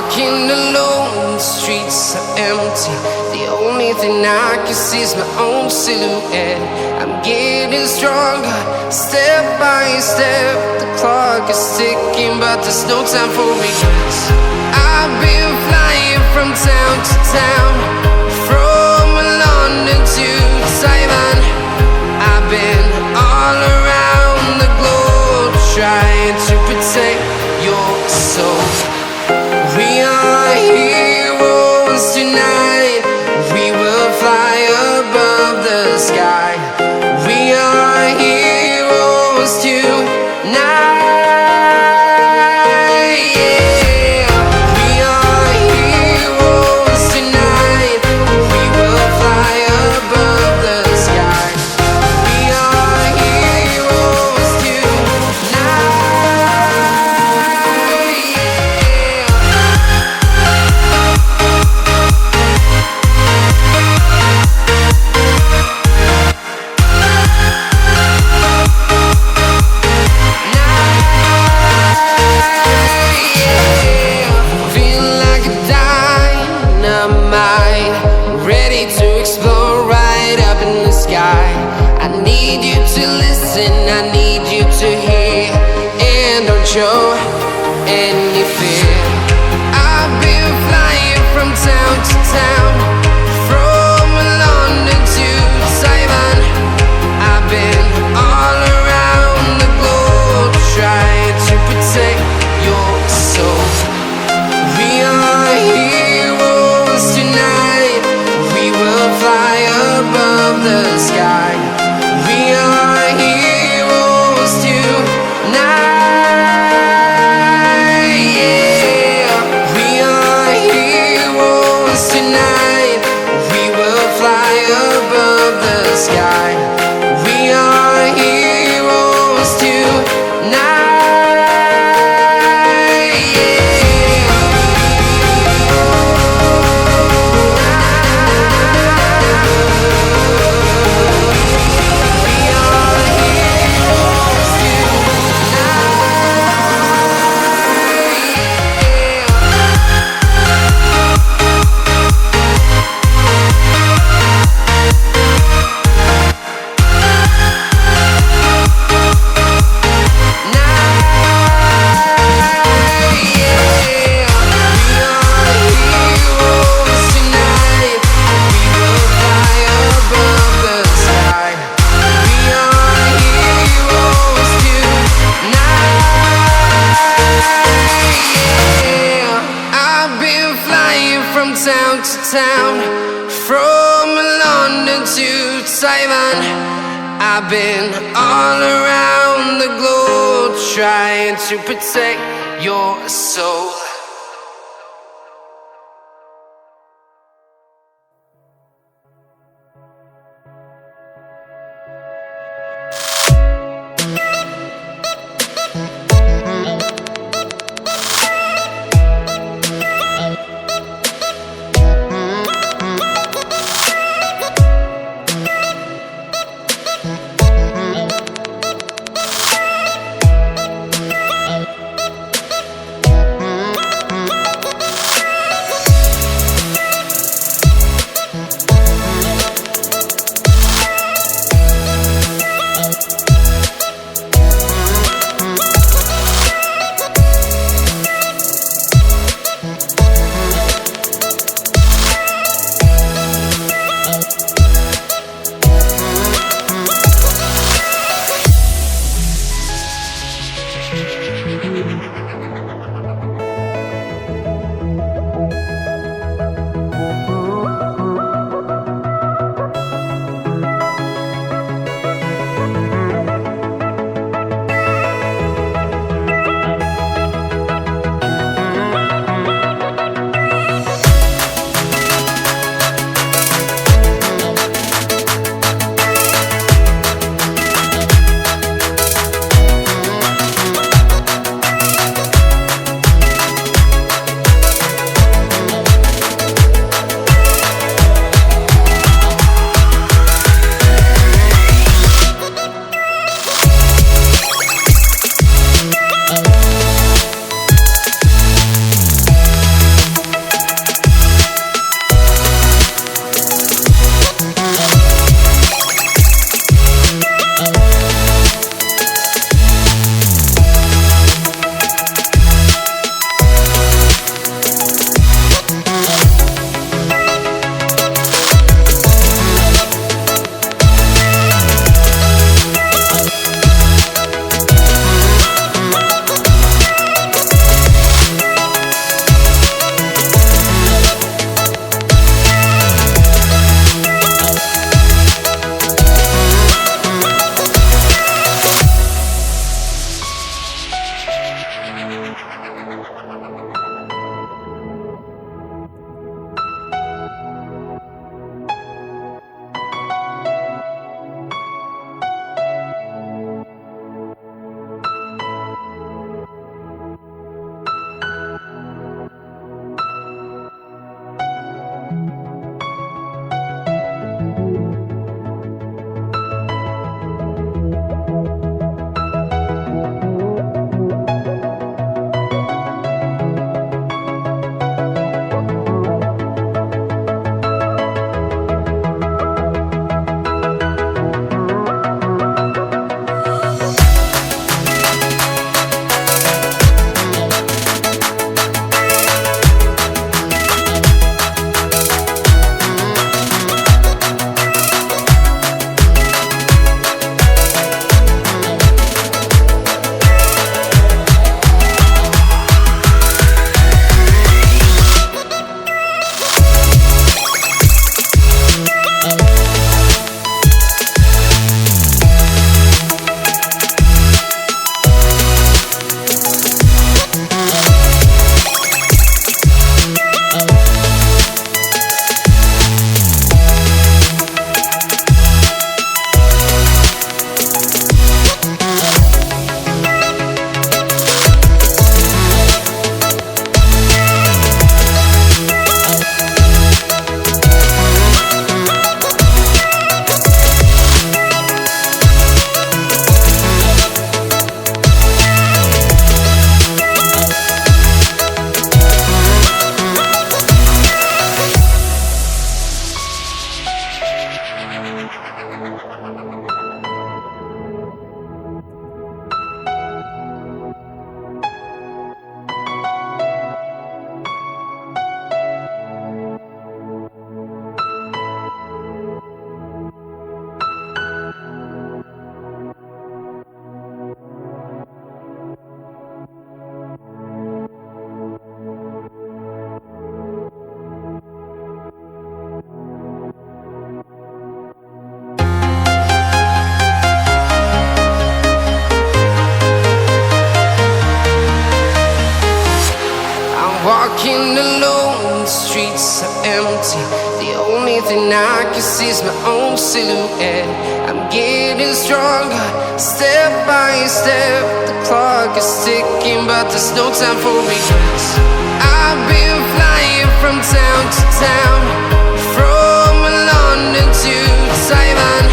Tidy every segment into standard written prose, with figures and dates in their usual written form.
Walking alone, the streets are empty. The only thing I can see is my own silhouette. I'm getting stronger, step by step. The clock is ticking, but there's no time for regrets. I've been flying from town to town, from London to Taiwan. I've been all around the globe, trying to protect your soul. We are heroes tonight. We will fly above the sky. We are heroes tonight. Yeah. We are heroes tonight. We will fly above the sky. We are heroes tonight. I need you to hear and don't show any fear. I've been flying from town to town, from London to Taiwan. I've been all around the globe, trying to protect your soul. We are heroes tonight. We will fly above the sky. We are heroes tonight. Yeah. We are heroes tonight. We will fly above the sky. We are heroes tonight. Town to town, from London to Taiwan. I've been all around the globe, trying to protect your soul. walking alone, the streets are empty. The only thing I can see is my own silhouette. I'm getting stronger, step by step. The clock is ticking, but there's no time for regrets. I've been flying from town to town, from London to Taiwan.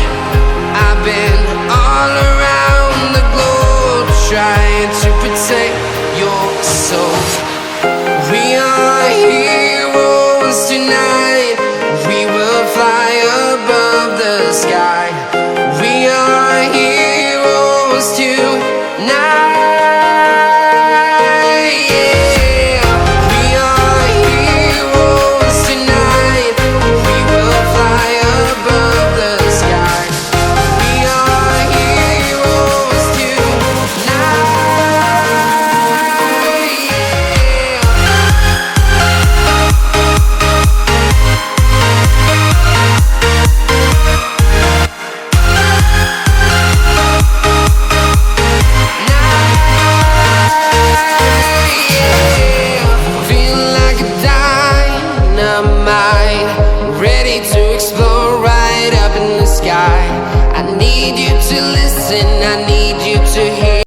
I've been all around the globe, trying to protect your soul. We are heroes tonight. We will fly above the sky. We are heroes tonight. Yeah. We are heroes tonight. We will fly above the sky. We are heroes tonight. Feeling like a dynamite, ready to explode right up in the sky. I need you to listen, I need